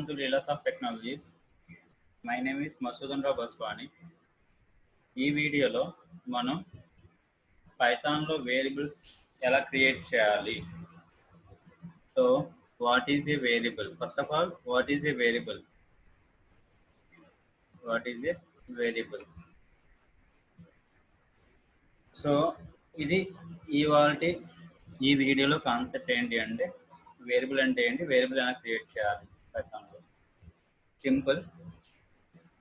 Welcome to Leelas of Technologies. My name is Masudandra Baswani. ఈ వీడియోలో మనం పైథాన్లో variables ఎలా క్రియేట్ చేయాలి. So what is a variable? First of all, what is a variable? So ఇది ఈ వీడియోలో concept ఏంటి అంటే, వేరియబుల్ అంటే ఏంటి, వేరియబుల్ ఎలా క్రియేట్ చేయాలి పైథాన్లో. Simple.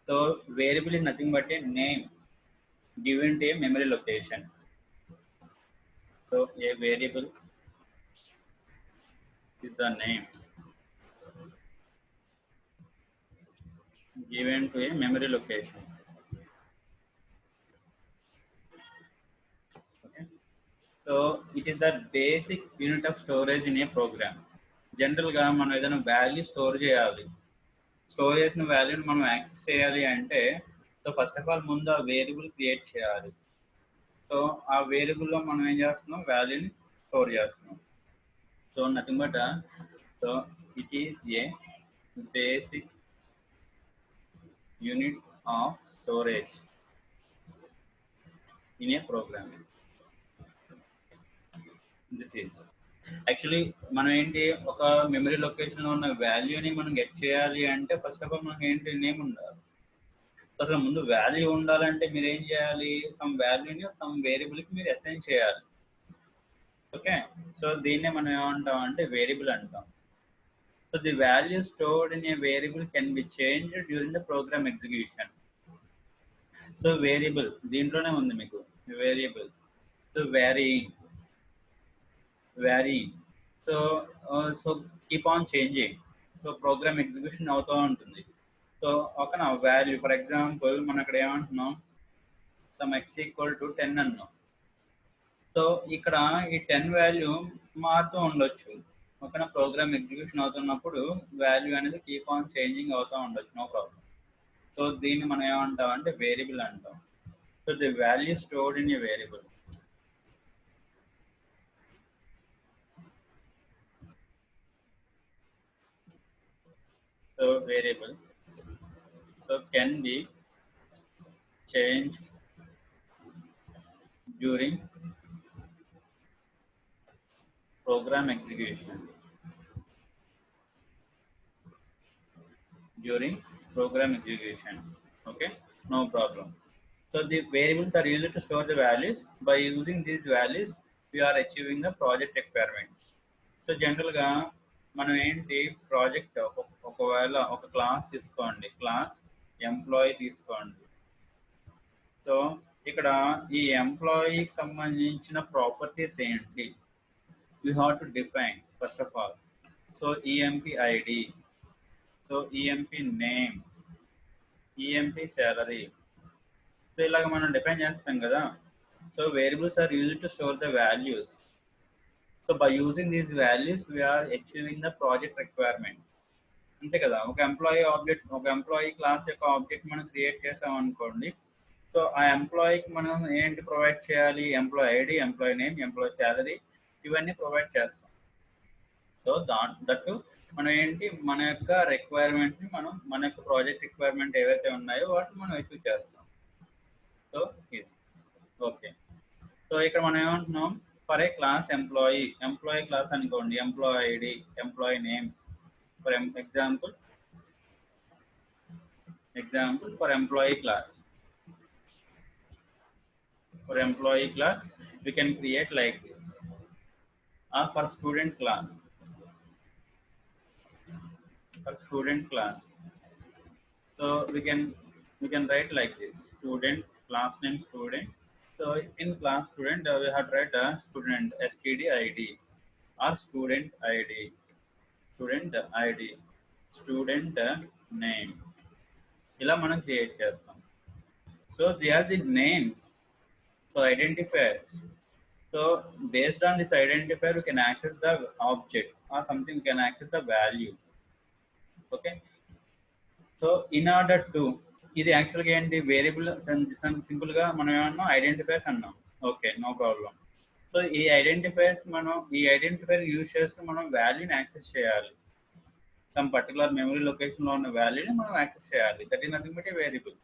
So variable is nothing but a name given to a memory location. So a variable is the name given to a memory location. Okay. So it is the basic unit of storage in a program. General గా మనం ఏదైనా value store చేయాలి, store చేసిన వాల్యూని మనం access చేయాలి అంటే, so first of all ముందు ఆ వేరియబుల్ క్రియేట్ చేయాలి. సో ఆ వేరియబుల్లో మనం ఏం చేస్తున్నాం, వాల్యూని స్టోర్ చేస్తున్నాం. So nothing but so it is a basic unit of storage in a program. This is actually మనం ఏంటి, ఒక మెమరీ లొకేషన్లో ఉన్న వాల్యూని మనం గెట్ చేయాలి అంటే ఫస్ట్ ఆఫ్ ఆల్ మనకి ఏంటి, నేమ్ ఉండాలి. అసలు ముందు వాల్యూ ఉండాలంటే మీరు ఏం చేయాలి, సమ్ వాల్యూని సమ్ వేరియబుల్కి మీరు అసైన్ చేయాలి. ఓకే. సో దీన్నే మనం ఏమంటాం అంటే వేరియబుల్ అంటాం. So the value stored in a variable can be changed during the programme execution. So variable దీంట్లోనే ఉంది మీకు variable. So varying so keep on changing. So program execution అవుతూ ఉంటుంది. సో ఒక వాల్యూ ఫర్ ఎగ్జాంపుల్ మనం ఇక్కడ ఏమంటున్నాం, సమ్ x = 10 అన్నాం. సో ఇక్కడ ఈ 10 వాల్యూ మారుతూ ఉండొచ్చు. ఓకేనా, ప్రోగ్రామ్ ఎగ్జిక్యూషన్ అవుతున్నప్పుడు వాల్యూ అనేది కీప్ ఆన్ చేంజింగ్ అవుతూ ఉండొచ్చు, నో ప్రాబ్లం. సో దీన్ని మనం ఏమంటాం అంటే వేరియబుల్ అంటాం. So the value stored in a variable. So variable can be changed during program execution. Okay, no problem. So the variables are used to store the values. By using these values we are achieving the project requirements. So general గా మనం ఏంటి, project ఒకవేళ ఒక class తీసుకోండి, class employee తీసుకోండి. So ఇక్కడ ఈ ఎంప్లాయీకి సంబంధించిన ప్రాపర్టీస్ ఏంటి, you have to define first of all. So EMP ID, so EMP name, EMP salary. So ఇలాగ మనం డిఫైన్ చేస్తాం కదా. So variables are used to store the values. So by using these values we are achieving the project requirement. అంతే కదా. ఒక employee class యొక్క object మనం create చేసాం అనుకోండి. సో ఆ ఎంప్లాయీకి మనం ఏంటి ప్రొవైడ్ చేయాలి, employee ID, employee name, employee salary, ఇవన్నీ ప్రొవైడ్ చేస్తాం. సో దట్టు మనం ఏంటి, మన యొక్క రిక్వైర్మెంట్ని మన యొక్క ప్రాజెక్ట్ రిక్వైర్మెంట్ ఏవైతే ఉన్నాయో వాటిని మనం అచీవ్ చేస్తాం. సో ఇది ఓకే. సో ఇక్కడ మనం ఏమంటున్నాం, for a class employee class అనుకోండి, employee ID, employee name. For example for employee class we can create like this. For student class so we can write like this, student, class name student. So in class student we have to write student std id or student id, student name. ఇలా మనం create చేస్తాం. So they are the names, so identifiers. So based on this identifier you can access the object or something, you can access the value. Okay. So in order to, ఇది యాక్చువల్గా ఏంటి, variable సింపుల్గా మనం ఏమన్నా identifiers అన్నాం. Okay, no problem. So ఈ identifier use చేసుకుని మనం వాల్యూని యాక్సెస్ చేయాలి. సమ్ పర్టికులర్ మెమరీ లొకేషన్లో ఉన్న వాల్యూని మనం యాక్సెస్ చేయాలి. That is nothing but a variable.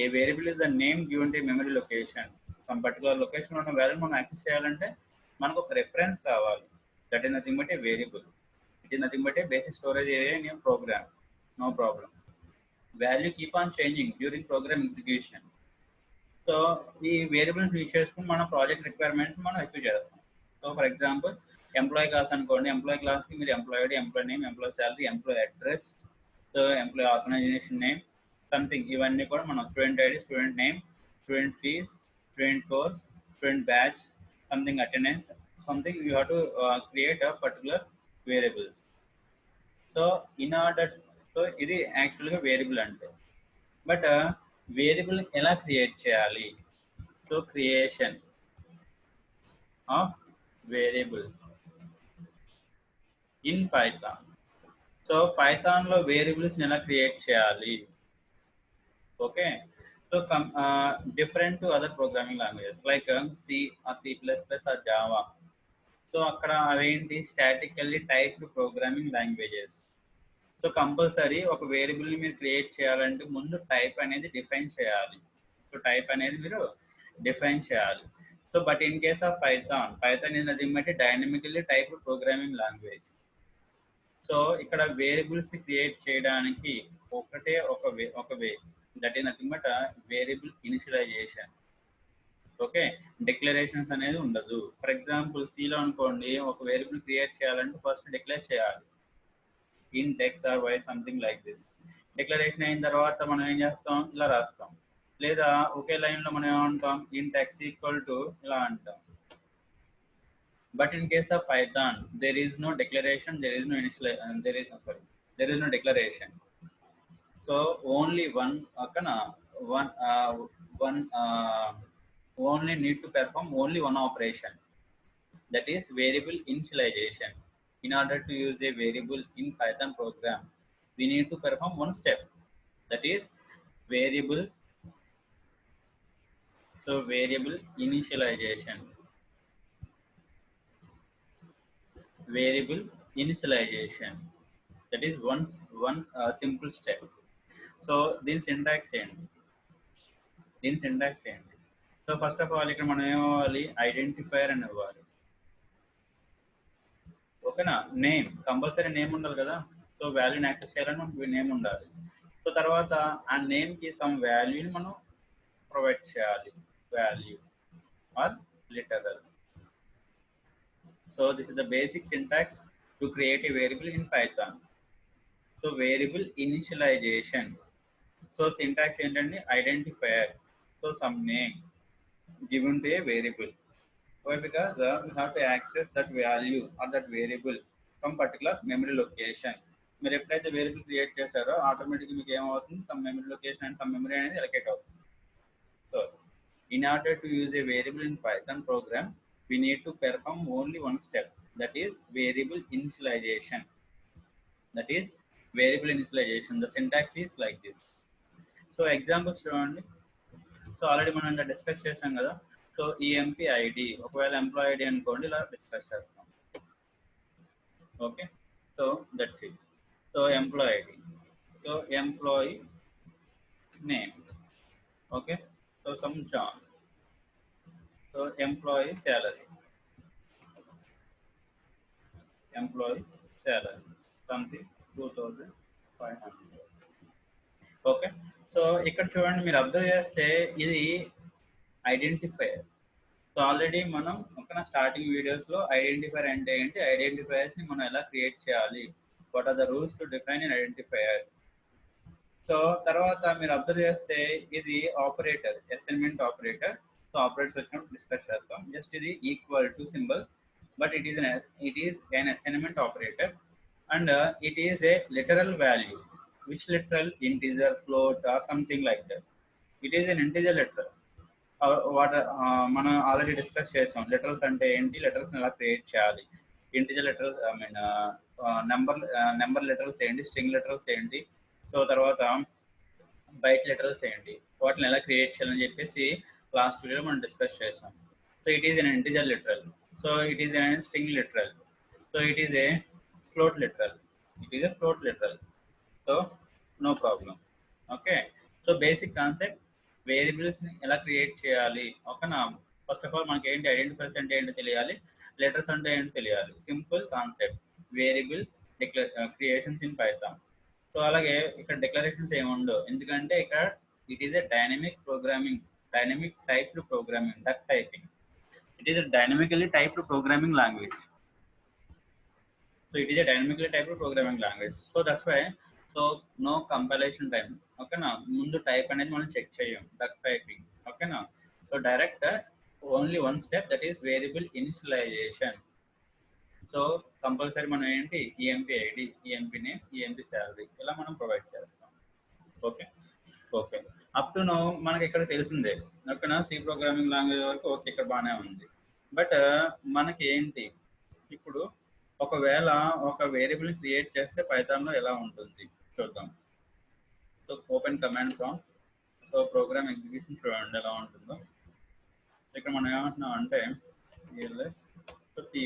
A variable is the name given to memory location. Some particular లొకేషన్లో ఉన్న వాల్యూని మనం యాక్సెస్ చేయాలంటే మనకు ఒక రెఫరెన్స్ కావాలి. That is nothing but a variable. It is nothing but a basic storage area in your program. No problem. Value keep on changing during program execution. So ఈ variables use చేసుకుని మన project requirements మనం achieve చేస్తాం. So for example employee class అనుకోండి, ఎంప్లాయీ క్లాస్కి మీరు employee ID, employee name, employee salary, employee address, so employee organization name, something ఇవన్నీ కూడా మనం student ID, student name, student fees, student course, student batch, something attendance, something you have to create a particular variables. So in order, so ఇది యాక్చువల్గా variable అంటే. But variable ఎలా create చేయాలి? So creation of variable in Python. So పైథాన్లో వేరియబుల్స్ని ఎలా create చేయాలి? Okay, so different to other programming languages like C or C++ or Java. So అక్కడ అవేంటి statically typed programming languages. So compulsory ఒక వేరియబుల్ని మీరు క్రియేట్ చేయాలంటే ముందు టైప్ అనేది డిఫైన్ చేయాలి. సో టైప్ అనేది మీరు డిఫైన్ చేయాలి. So but in case of python is nothing but dynamically typed programming language. So ఇక్కడ వేరియబుల్స్ క్రియేట్ చేయడానికి ఒకటే ఒక way that is nothing but variable initialization. Okay, declarations అనేది ఉండదు. ఫర్ ఎగ్జాంపుల్ సిలో అనుకోండి, ఒక వేరియబుల్ క్రియేట్ చేయాలంటే ఫస్ట్ డిక్లేర్ చేయాలి int x or y, something like this. Declaration అయిన తర్వాత మనం ఏం చేస్తాం, ఇలా రాస్తాం. లేదా ఒకే లైన్లో మనం ఏమంటాం, int x ఈక్వల్ టు ఇలా అంటాం. But in case of Python there is no declaration, there is no declaration. So only only need to perform only one operation, that is variable initialization. In order to use a variable in Python program, we need to perform one step, that is variable. So variable initialization. Variable initialization. That is one simple step. So దీని syntax ఏంటి? So first of all ఇక్కడ మనం ఏమవ్వాలి, identifier అని ఇవ్వాలి. ఓకేనా, name compulsory name ఉండాలి కదా. సో వాల్యూని యాక్సెస్ చేయాలని మనకు నేమ్ ఉండాలి. సో తర్వాత ఆ నేమ్కి సమ్ వాల్యూని మనం ప్రొవైడ్ చేయాలి, value or literal. So this is the basic syntax to create a variable in Python. So variable initialisation. So syntax ఏంటంటే identifier, so some name given to a variable. Why? Because we have to access that value or that variable from particular memory location. మీరు ఎప్పుడైతే variable create చేశారో ఆటోమేటిక్గా మీకు ఏమవుతుంది, some memory location and some memory అనేది allocate అవుతుంది. So in order to use a variable in Python program, we need to perform only one step, that is variable initialization. The syntax is like this. So examples చూడండి. So already మనం ఇంకా discuss చేసాం కదా. So EMP ID, ఒకవేళ employee ID అనుకోండి, ఇలా discuss చేస్తాం. Okay, so that's it. So employee ID, so employee name, okay, so some John. So employee salary something 2500. Okay, so ఇక్కడ చూడండి, మీరు అబ్జర్వ్ చేస్తే ఇది ఐడెంటిఫైయర్. సో ఆల్రెడీ మనం ఒక స్టార్టింగ్ వీడియోస్లో ఐడెంటిఫైయర్ అంటే ఏంటి, ఐడెంటిఫైయర్స్ని మనం ఎలా క్రియేట్ చేయాలి, what are the rules to define in identifier. So తర్వాత మీరు అబ్జర్వ్ చేస్తే ఇది operator, assignment operator. So operators వచ్చినప్పుడు డిస్కస్ చేస్తాం. జస్ట్ ఇది equal to symbol, but it is an assignment operator, and it is a literal value. Which literal? Integer, float, or something like that. It is an integer literal. What మనం already discuss చేసాం, laterals అంటే ఏంటి, laterals ఎలా create చేయాలి, integer laterals, I mean number laterals ఏంటి, string laterals ఏంటి, so తర్వాత byte laterals ఏంటి, వాటిని ఎలా క్రియేట్ చేయాలని చెప్పేసి లాస్ట్ వీడియోలో మనం డిస్కస్ చేసాం. So it is an integer literal. So it is a string literal. So it is a float literal. It is a float literal. So no problem. Okay. So basic concept, variables ఎలా create చేయాలి ఓకేనా. First of all మనకి ఏంటి identifiers అంటే ఏంటో తెలియాలి, letters అంటే ఏంటో తెలియాలి. Simple concept variable creations in Python. So అలాగే ఇక్కడ డిక్లరేషన్స్ ఏమి ఉండవు, ఎందుకంటే ఇక్కడ it is a dynamic programming, dynamic typed programming, duck typing. It is a dynamically typed programming language. So it is a dynamically typed programming language. So that's why, so no compilation time. Okay na, mundu type అనేది మనం check చేయం, duck typing. Okay na. So direct only one step, that is variable initialization. So compulsory మనం ఏంటి EMP ID, EMP name, EMP salary ఇలా మనం provide చేస్తాం. Okay okay up to know మనకి ఇక్కడ తెలిసిందే. ఓకేనా, సి ప్రోగ్రామింగ్ లాంగ్వేజ్ వరకు ఓకే, ఇక్కడ బాగానే ఉంది. బట్ మనకి ఏంటి ఇప్పుడు ఒకవేళ ఒక వేరియబుల్ క్రియేట్ చేస్తే పైథాన్లో ఎలా ఉంటుంది చూద్దాం. So open command prompt. So program execution చూడండి ఎలా ఉంటుందో. ఇక్కడ మనం ఏమంటున్నాం అంటే ls so py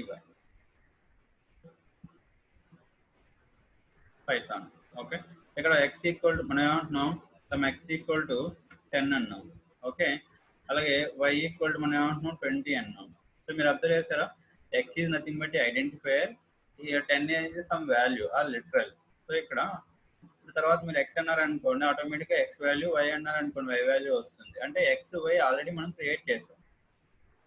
Python. Okay, ఇక్కడ x ఈక్వల్ టు మనం ఏమంటున్నాం సమ్ x ఈక్వల్ టు 10 అన్నాం. ఓకే, అలాగే y ఈక్వల్ టు మనం ఏమంటున్నాం 20 అన్నాం. సో మీరు అబ్జర్వ్ చేశారా, x is nothing but identifier, 10 is some value or literal. So ఇక్కడ తర్వాత మీరు x అన్నారు అనుకోండి, ఆటోమేటిక్గా x వాల్యూ, y అన్నారు అనుకోండి y వాల్యూ వస్తుంది. అంటే x y ఆల్రెడీ మనం క్రియేట్ చేసాం.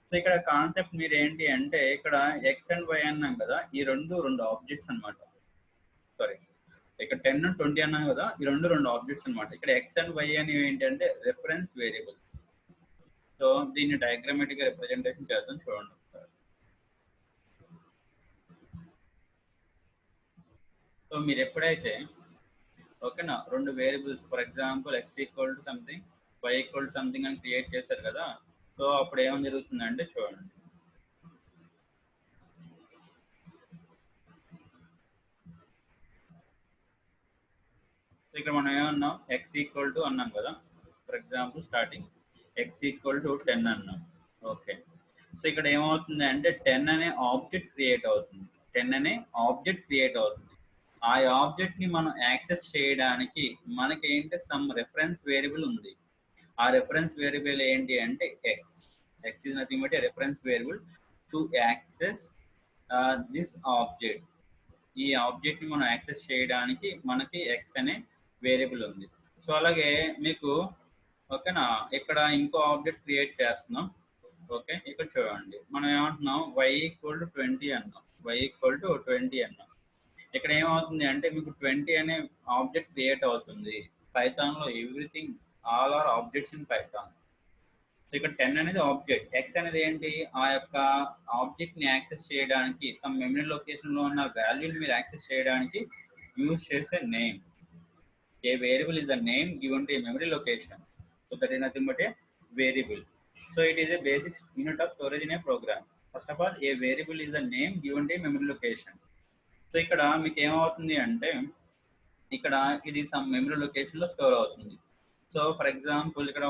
సో ఇక్కడ కాన్సెప్ట్ మీరు ఏంటి అంటే ఇక్కడ x అండ్ y అన్నాం కదా, ఈ రెండు ఆబ్జెక్ట్స్ అనమాట. సారీ, ఇక్కడ 10 20 అన్నాం కదా, ఈ రెండు ఆబ్జెక్ట్స్ అనమాట. ఇక్కడ x అండ్ y అనేవి ఏంటంటే రెఫరెన్స్ వేరియబుల్స్. సో దీన్ని డయాగ్రామాటిక్ రిప్రజెంటేషన్ చేద్దాం చూడండి. సో మీరు ఎప్పుడైతే ఓకేనా రెండు variables for example x equal to something, y equal to something అని క్రియేట్ చేశారు కదా, సో అప్పుడు ఏమని జరుగుతుందంటే చూడండి. సో ఇక్కడ మనం ఏమన్నాం x ఈక్వల్ టు అన్నాం కదా, for example starting x equal to 10 అన్నాం. ఓకే, సో ఇక్కడ ఏమవుతుంది అంటే 10 అనే ఆబ్జెక్ట్ క్రియేట్ అవుతుంది. 10 అనే ఆబ్జెక్ట్ క్రియేట్ అవుతుంది. ఆ ఆబ్జెక్ట్ ని మనం యాక్సెస్ చేయడానికి మనకి ఏంటి సమ్ రెఫరెన్స్ వేరియబుల్ ఉంది. ఆ రెఫరెన్స్ వేరియబుల్ ఏంటి అంటే X. X is nothing but reference variable to access this object. ఈ ఆబ్జెక్ట్ ని మనం యాక్సెస్ చేయడానికి మనకి ఎక్స్ అనే వేరియబుల్ ఉంది. సో అలాగే మీకు ఓకేనా ఇక్కడ ఇంకో ఆబ్జెక్ట్ క్రియేట్ చేస్తున్నాం. ఓకే, ఇక్కడ చూడండి మనం ఏమంటున్నాం y ఈక్వల్ టు 20 అన్నాం. y ఈక్వల్ టు 20 అన్నాం. ఇక్కడ ఏమవుతుంది అంటే మీకు 20 అనే ఆబ్జెక్ట్ క్రియేట్ అవుతుంది. పైథాన్లో everything all are objects in Python. So ఇక్కడ 10 అనేది ఆబ్జెక్ట్, x అనేది ఏంటి ఆ యొక్క ఆబ్జెక్ట్ ని యాక్సెస్ చేయడానికి సమ్ మెమరీ లొకేషన్ లో ఉన్న వాల్యూని మీరు యాక్సెస్ చేయడానికి యూజ్ చేసే name. A variable is the name given to a memory location. So that is nothing but a variable. So it is a basic unit of storage in a program. First of all a variable is the name given to a memory location. So ఇక్కడ మీకు ఏమవుతుంది అంటే ఇక్కడ ఇది some memory location లో store అవుతుంది. So for example ఇక్కడ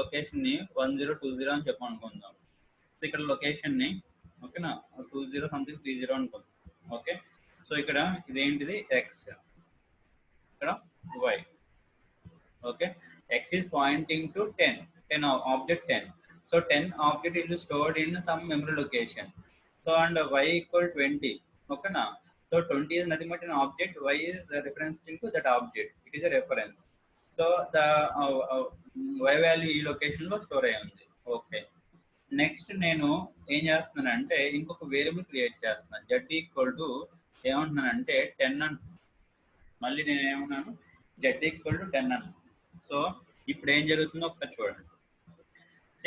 location ని 1020 అని చెప్పనుకుందాం. సో ఇక్కడ లొకేషన్ ని ఓకేనా 20 సంథింగ్ 30 అనుకుందాం. ఓకే, సో ఇక్కడ ఇదేంటిది ఎక్స్, ఇక్కడ Y. Okay, X is pointing to 10 object 10. So 10 object it is stored in some memory location. So and Y equal 20. ఓకేనా, so 20 is nothing but an object, y is the reference to that object, it is a reference. So the y value ఈ location లో store అయ్యి ఉంది. Okay, next నేను ఏం చేస్తున్నానంటే ఇంకొక variable create చేస్తున్నాను. z ఈక్వల్ టు ఏమంటున్నానంటే 10 అని. మళ్ళీ నేను ఏమన్నాను z ఈక్వల్ టు 10 అని. సో ఇప్పుడు ఏం జరుగుతుందో ఒకసారి చూడండి.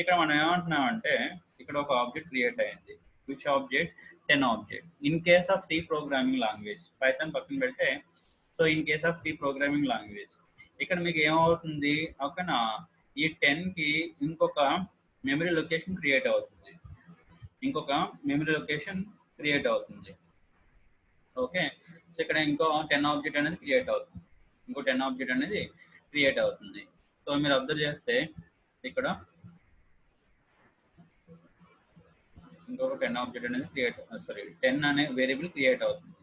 ఇక్కడ మనం ఏమంటున్నామంటే ఇక్కడ ఒక ఆబ్జెక్ట్ క్రియేట్ అయింది. Which object? 10 object. In case of C programming language, Python పక్కన పెడితే, so in case of C programming language ఇక్కడ మీకు ఏమవుతుంది ఓకేనా ఈ 10 కి ఇంకొక మెమరీ లొకేషన్ క్రియేట్ అవుతుంది. ఇంకొక మెమరీ లొకేషన్ క్రియేట్ అవుతుంది. ఓకే, సో ఇక్కడ ఇంకో 10 ఆబ్జెక్ట్ అనేది క్రియేట్ అవుతుంది. ఇంకో 10 ఆబ్జెక్ట్ అనేది క్రియేట్ అవుతుంది. సో మీరు అబ్జర్వ్ చేస్తే ఇక్కడ ఇంకొక 10 ఆబ్జెక్ట్ అనేది క్రియేట్ 10 అనే వేరియబుల్ క్రియేట్ అవుతుంది.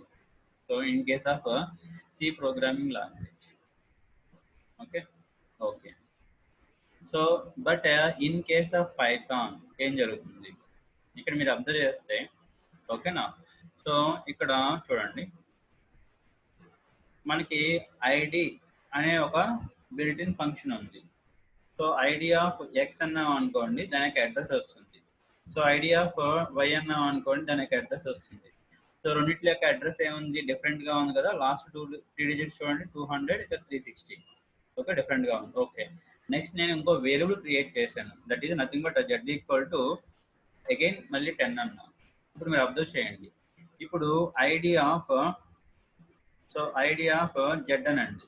So in case of C programming language. Okay okay. So but in case of Python ఏం జరుగుతుంది ఇక్కడ మీరు అబ్జర్వ్ చేస్తే, ఓకేనా. సో ఇక్కడ చూడండి, మనకి ఐడి అనే ఒక బిల్ట్ ఇన్ ఫంక్షన్ ఉంది. సో ఐడి ఆఫ్ ఎక్స్ అన్నాం అనుకోండి, దానికి అడ్రస్ వస్తుంది. సో ఐడి ఆఫ్ వై అన్నాం అనుకోండి, దానికి అడ్రస్ వస్తుంది. సో రెండింటి యొక్క అడ్రస్ ఏముంది, డిఫరెంట్గా ఉంది కదా. లాస్ట్ 3 డిజిట్స్ చూడండి, 200 ఇక 360. ఓకే, డిఫరెంట్గా ఉంది. ఓకే, నెక్స్ట్ నేను ఇంకో వేరియబుల్ క్రియేట్ చేశాను, that is nothing but Z equal to again మళ్ళీ 10 అన్నా. ఇప్పుడు మీరు అబ్జర్వ్ చేయండి, ఇప్పుడు ఐడి ఆఫ్ జెడ్ అనండి.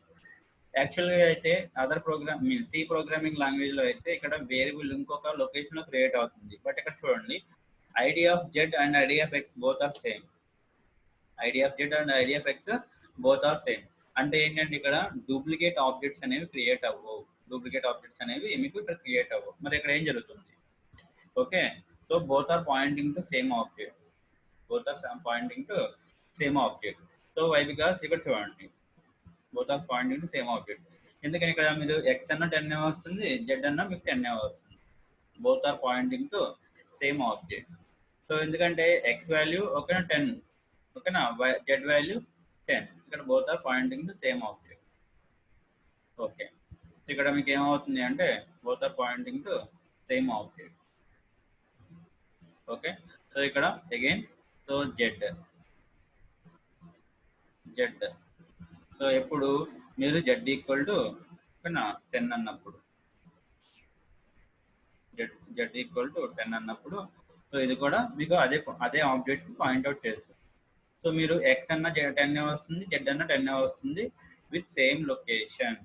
యాక్చువల్గా అయితే అదర్ ప్రోగ్రామ్ సి ప్రోగ్రామింగ్ లాంగ్వేజ్లో అయితే ఇక్కడ వేరియబుల్ ఇంకొక లొకేషన్లో క్రియేట్ అవుతుంది. బట్ ఇక్కడ చూడండి, ID of Z and ID of X both are same. ID of Z and ID of X both are same. అంటే ఏంటంటే ఇక్కడ డూప్లికేట్ ఆబ్జెక్ట్స్ అనేవి క్రియేట్ అవ్వవు. డూప్లికేట్ ఆబ్జెక్ట్స్ అనేవి మీకు ఇక్కడ క్రియేట్ అవ్వవు. మరి ఇక్కడ ఏం జరుగుతుంది? Okay, so both are pointing to same object. Both are pointing to same object. So why because ఇక్కడ చూడండి, both are pointing to same object. ఎందుకని ఇక్కడ మీరు ఎక్స్ అన్న 10 వస్తుంది, జెడ్ అన్న మీకు 10 వస్తుంది. Both are pointing to same object. So ఎందుకంటే ఎక్స్ వాల్యూ ఓకేనా 10, ఓకేనా, జెడ్ వాల్యూ 10. ఇక్కడ both are pointing to same object. Okay, ఇక్కడ మీకు ఏమవుతుంది అంటే both are pointing to same object. Okay, so ఇక్కడ అగైన్ సో జెడ్. సో ఎప్పుడు మీరు జెడ్ ఈక్వల్ టు 10 అన్నప్పుడు, జెడ్ ఈక్వల్ టు 10 అన్నప్పుడు, సో ఇది కూడా మీకు అదే ఆబ్జెక్ట్ పాయింట్అవుట్ చేస్తుంది. సో మీరు ఎక్స్ అన్న 10 వస్తుంది, జెడ్ అన్న 10 వస్తుంది విత్ సేమ్ లొకేషన్.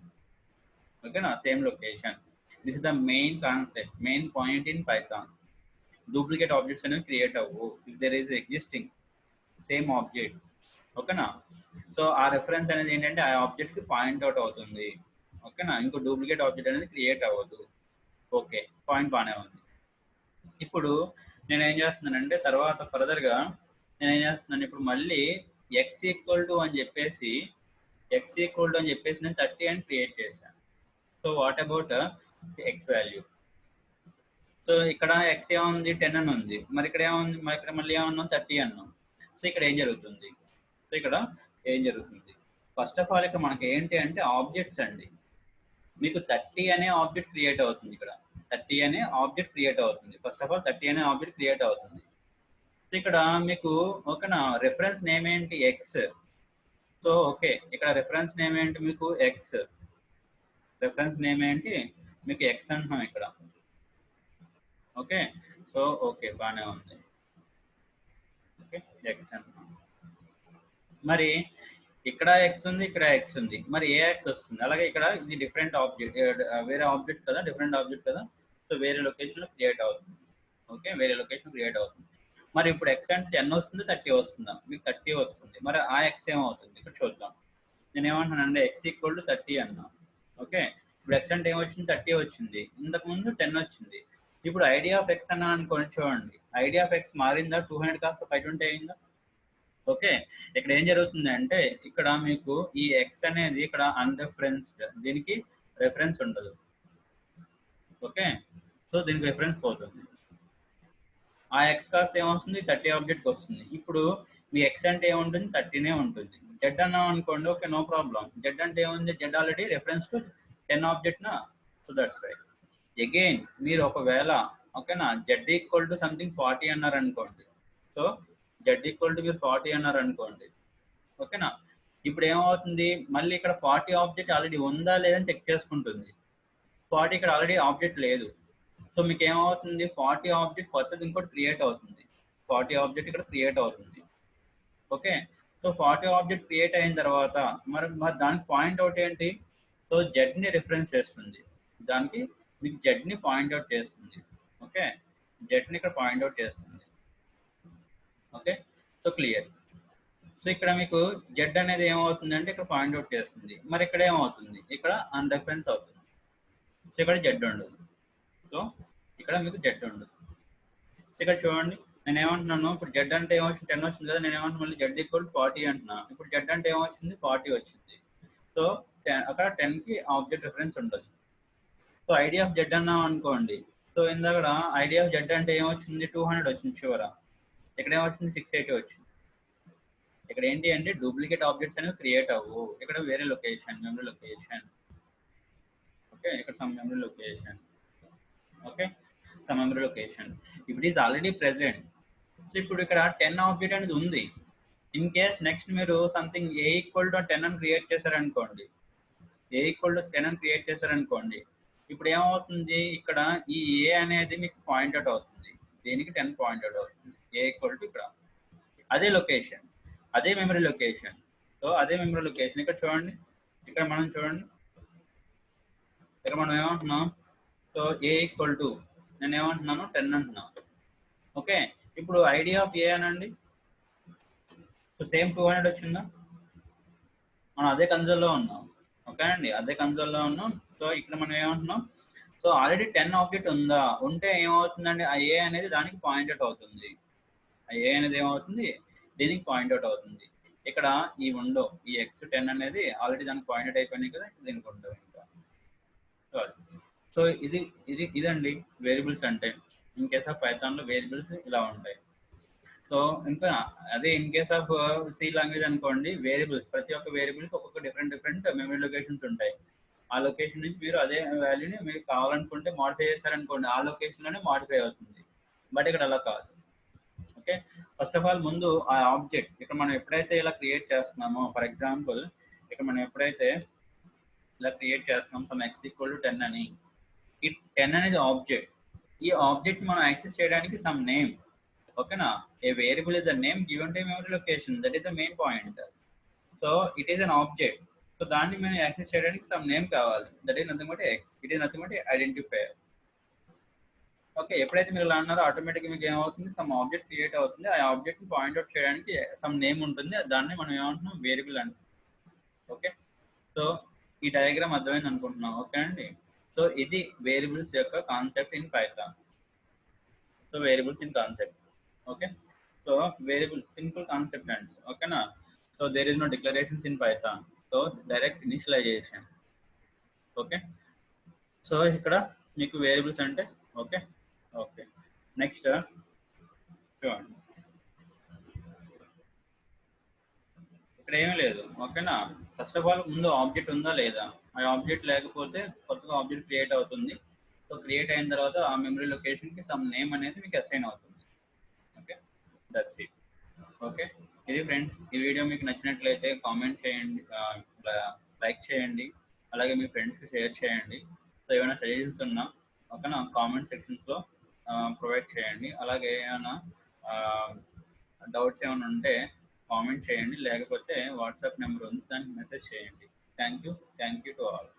ఓకేనా, same location. This is the main concept, main point in Python. Duplicate objects అనేవి క్రియేట్ అవ్వవు if there is existing same object. ఓకేనా, సో ఆ రెఫరెన్స్ అనేది ఏంటంటే ఆ ఆబ్జెక్ట్కి పాయింట్అవుట్ అవుతుంది. ఓకేనా, ఇంకో డూప్లికేట్ ఆబ్జెక్ట్ అనేది క్రియేట్ అవ్వదు. ఓకే, పాయింట్ బాగానే ఉంది. ఇప్పుడు నేను ఏం చేస్తున్నానంటే తర్వాత ఫర్దర్గా నేను ఏం చేస్తున్నాను, ఇప్పుడు మళ్ళీ ఎక్స్ ఈక్వల్ టు అని చెప్పేసి నేను 30 అని క్రియేట్ చేశాను. So what about X value? So ఇక్కడ ఎక్స్ ఏముంది 10 అని ఉంది, మరి ఇక్కడ ఏముంది, మరి ఇక్కడ మళ్ళీ ఏమన్నాం 30 అన్నాం. సో ఇక్కడ ఏం జరుగుతుంది? ఫస్ట్ ఆఫ్ ఆల్ ఇక్కడ మనకి ఏంటి అంటే ఆబ్జెక్ట్స్ అండి. మీకు 30 అనే ఆబ్జెక్ట్ క్రియేట్ అవుతుంది. ఇక్కడ 30 అనే ఆబ్జెక్ట్ క్రియేట్ అవుతుంది. ఫస్ట్ ఆఫ్ ఆల్ 30 అనే ఆబ్జెక్ట్ క్రియేట్ అవుతుంది. సో ఇక్కడ మీకు ఓకేనా, రెఫరెన్స్ నేమ్ ఏంటి? ఎక్స్. సో ఓకే, ఇక్కడ రెఫరెన్స్ నేమ్ ఏంటి మీకు? ఎక్స్. రెఫరెన్స్ నేమ్ ఏంటి మీకు? ఎక్స్ అంటున్నాం ఇక్కడ. ఓకే, సో ఓకే బాగానే ఉంది. ఓకే, ఎక్స్ అంటున్నాం. మరి ఇక్కడ ఎక్స్ ఉంది, ఇక్కడ ఎక్స్ ఉంది, మరి ఏ ఎక్స్ వస్తుంది? అలాగే ఇక్కడ ఇది డిఫరెంట్ ఆబ్జెక్ట్, వేరే ఆబ్జెక్ట్ కదా, డిఫరెంట్ ఆబ్జెక్ట్ కదా. సో వేరే లొకేషన్లో క్రియేట్ అవుతుంది. ఓకే, వేరే లొకేషన్ క్రియేట్ అవుతుంది. మరి ఇప్పుడు ఎక్స్ అంటే 10 వస్తుంది, 30 వస్తుందా? మీకు 30 వస్తుంది. మరి ఆ ఎక్స్ ఏమవుతుంది ఇక్కడ చూద్దాం. నేను ఏమంటున్నానంటే ఎక్స్ ఈక్వల్ టు 30 అన్నా. ఓకే, ఇప్పుడు ఎక్స్ అంటే ఏమొచ్చింది? 30 వచ్చింది. ఇంతకుముందు 10 వచ్చింది. ఇప్పుడు ఐడి ఆఫ్ ఎక్స్ అన్నా అనుకోండి, చూడండి ఐడి ఆఫ్ ఎక్స్ మారిందా? 200 కాస్త 520 అయిందా? ఓకే, ఇక్కడ ఏం జరుగుతుంది అంటే ఇక్కడ మీకు ఈ ఎక్స్ అనేది ఇక్కడ అన్రెఫరెన్స్డ్, దీనికి రెఫరెన్స్ ఉండదు. ఓకే, సో దీనికి రెఫరెన్స్ పోతుంది. ఆ ఎక్స్ కాస్ట్ ఏమొస్తుంది? 30 ఆబ్జెక్ట్కి వస్తుంది. ఇప్పుడు మీ ఎక్స్ అంటే ఏముంటుంది? 30నే ఉంటుంది. జెడ్ అన్నాం అనుకోండి, ఓకే నో ప్రాబ్లం. జెడ్ అంటే ఏముంది? జెడ్ ఆల్రెడీ రెఫరెన్స్ టు 10 ఆబ్జెక్ట్నా. So that's right. అగైన్ మీరు ఒకవేళ ఓకేనా జెడ్ ఈక్వల్ టు సంథింగ్ 40 అన్నారు అనుకోండి. సో జెడ్ ఈక్వల్ టు మీరు 40 అన్నారు అనుకోండి. ఓకేనా, ఇప్పుడు ఏమవుతుంది? మళ్ళీ ఇక్కడ 40 ఆబ్జెక్ట్ ఆల్రెడీ ఉందా లేదని చెక్ చేసుకుంటుంది. 40 ఇక్కడ ఆల్రెడీ ఆబ్జెక్ట్ లేదు. సో మీకు ఏమవుతుంది? 40 ఆబ్జెక్ట్ కొత్తది ఇంకోటి క్రియేట్ అవుతుంది. 40 ఆబ్జెక్ట్ ఇక్కడ క్రియేట్ అవుతుంది. ఓకే, సో 40 ఆబ్జెక్ట్ క్రియేట్ అయిన తర్వాత మరి దానికి పాయింట్ అవుట్ ఏంటి? సో జెడ్ని రిఫరెన్స్ చేస్తుంది. దానికి మీకు జెడ్ని పాయింట్అవుట్ చేస్తుంది. ఓకే, జెడ్ని ఇక్కడ పాయింట్అవుట్ చేస్తుంది. Okay, so clear. సో ఇక్కడ మీకు జెడ్ అనేది ఏమవుతుంది అంటే ఇక్కడ పాయింట్అవుట్ చేస్తుంది. మరి ఇక్కడ ఏమవుతుంది? ఇక్కడ అన్రెఫరెన్స్ అవుతుంది. సో ఇక్కడ జెడ్ ఉండదు. సో ఇక్కడ మీకు జెడ్ ఉండదు. ఇక్కడ చూడండి, నేను ఏమంటున్నాను, ఇప్పుడు జెడ్ అంటే ఏమొచ్చింది 10 వచ్చింది కదా, నేను ఏమంటున్నా మళ్ళీ జెడ్ ఈక్వల్ 40 అంటున్నా. ఇప్పుడు జెడ్ అంటే ఏమొచ్చింది 40 వచ్చింది. సో అక్కడ 10కి ఆబ్జెక్ట్ రిఫరెన్స్ ఉండదు. సో ఐడి ఆఫ్ జెడ్ అన్నాం అనుకోండి. సో ఇందాక ఐడి ఆఫ్ జెడ్ అంటే ఏమొచ్చింది 200 వచ్చింది చివర. ఇక్కడ ఏమొచ్చింది 680 వచ్చింది. ఇక్కడ ఏంటి అంటే డూప్లికేట్ ఆబ్జెక్ట్స్ అనేవి క్రియేట్ అవ్వు. ఇక్కడ వేరే లొకేషన్, మెమరీ లొకేషన్. ఓకే, ఇక్కడ some memory location. Okay, some memory location. ఇప్పుడు ఈజ్ ఆల్రెడీ ప్రెసెంట్. సో ఇప్పుడు ఇక్కడ 10 ఆబ్జెక్ట్ అనేది ఉంది. ఇన్ కేస్ నెక్స్ట్ మీరు సంథింగ్ ఏ ఈక్వల్ టు 10 అని క్రియేట్ చేశారనుకోండి, ఏ ఈక్వల్ టు 10 అని క్రియేట్ చేశారనుకోండి, ఇప్పుడు ఏమవుతుంది, ఇక్కడ ఈ ఏ అనేది మీకు పాయింట్ అవుట్ అవుతుంది. దేనికి 10 పాయింట్ అవుట్ అవుతుంది. ఏ ఈక్వల్ టు ఇక్కడ అదే లొకేషన్, అదే మెమరీ లొకేషన్. సో అదే మెమరీ లొకేషన్ ఇక్కడ చూడండి, ఇక్కడ మనం చూడండి, ఇక్కడ మనం ఏమంటున్నాం, సో ఏ ఈక్వల్ టు నేను ఏమంటున్నాను 10 అంటున్నాను. ఓకే, ఇప్పుడు ఐడి ఆఫ్ ఏ అనండి. సో సేమ్ 200 వచ్చిందా, మనం అదే కన్సోల్లో ఉన్నాం. ఓకే అండి, అదే కన్సోల్లో ఉన్నాం. సో ఇక్కడ మనం ఏమంటున్నాం, సో ఆల్రెడీ 10 ఆబ్జెక్ట్ ఉందా, ఉంటే ఏమవుతుందండి, ఆ ఏ అనేది దానికి పాయింట్ అవుట్ అవుతుంది. ఆ ఏ అనేది ఏమవుతుంది, దీనికి పాయింట్ అవుట్ అవుతుంది. ఇక్కడ ఈ ఉండో ఈ x10 అనేది ఆల్రెడీ దానికి పాయింట్ అవుట్ అయిపోయినాయి కదా, దీనికి ఉండవు ఇంకా. సో ఇదండి వేరియబుల్స్ అంటే. ఇన్ కేస్ ఆఫ్ పైథాన్ లో వేరియబుల్స్ ఇలా ఉంటాయి. సో ఇంకా అదే in case of C language అనుకోండి, వేరియబుల్స్ ప్రతి ఒక్క వేరియబుల్కి ఒక్కొక్క డిఫరెంట్ మెమరీ లొకేషన్స్ ఉంటాయి. ఆ లొకేషన్ నుంచి మీరు అదే వాల్యూని మీరు కావాలనుకుంటే మాడిఫై చేశారనుకోండి, ఆ లొకేషన్లోనే మాడిఫై అవుతుంది. బట్ ఇక్కడ అలా కాదు. ఓకే, ఫస్ట్ ఆఫ్ ఆల్ ముందు ఆ ఆబ్జెక్ట్ ఇక్కడ మనం ఎప్పుడైతే ఇలా క్రియేట్ చేస్తున్నామో, ఫర్ ఎగ్జాంపుల్ ఇక్కడ మనం ఎప్పుడైతే ఇలా క్రియేట్ చేస్తున్నాం సమ్ x ఈక్వల్ టు 10 అని, ఈ 10 అనేది ఆబ్జెక్ట్. ఈ ఆబ్జెక్ట్ మనం యాక్సెస్ చేయడానికి సమ్ నేమ్. ఓకేనా, a variable is the name given to memory location, that is the main point. So it is an object. So దాన్ని మనం యాక్సెస్ చేయడానికి సమ్ నేమ్ కావాలి, that is nothing but x. It is nothing but identifier. Okay, ఎప్పుడైతే మీరు ఇలా అన్నారో ఆటోమేటిక్గా మీకు ఏమవుతుంది, సమ్ ఆబ్జెక్ట్ క్రియేట్ అవుతుంది. ఆ ఆబ్జెక్ట్ ని పాయింట్అవుట్ చేయడానికి సమ్ నేమ్ ఉంటుంది, దాన్ని మనం ఏమంటున్నాం వేరియబుల్ అంటాం. ఓకే, సో ఈ డయాగ్రామ్ అర్థమైంది అనుకుంటున్నాం. ఓకే అండి, సో ఇది వేరియబుల్స్ యొక్క concept in Python. So variables in concept. Okay, so variable simple concept అండి. ఓకేనా, so there is no declarations in Python, so direct initialization. Okay, so ఇక్కడ మీకు వేరియబుల్స్ అంటే ఓకే. ఓకే, నెక్స్ట్ చూడండి, ఇక్కడ ఏమీ లేదు. ఓకేనా, ఫస్ట్ ఆఫ్ ఆల్ ముందు ఆబ్జెక్ట్ ఉందా లేదా, ఆ ఆబ్జెక్ట్ లేకపోతే కొత్తగా ఆబ్జెక్ట్ క్రియేట్ అవుతుంది. సో క్రియేట్ అయిన తర్వాత ఆ మెమరీ లొకేషన్కి సమ్ నేమ్ అనేది మీకు అసైన్ అవుతుంది. Okay, that's it. ఓకే, ఇది ఫ్రెండ్స్, ఈ వీడియో మీకు నచ్చినట్లయితే కామెంట్ చేయండి, లైక్ చేయండి, అలాగే మీ ఫ్రెండ్స్కి షేర్ చేయండి. సో ఏమైనా సజెషన్స్ ఉన్నా ఓకేనా కామెంట్ సెక్షన్స్లో ప్రొవైడ్ చేయండి. అలాగే ఏమైనా డౌట్స్ ఏమైనా ఉంటే కామెంట్ చేయండి, లేకపోతే వాట్సాప్ నెంబర్ ఉంది, దానికి మెసేజ్ చేయండి. Thank you to all.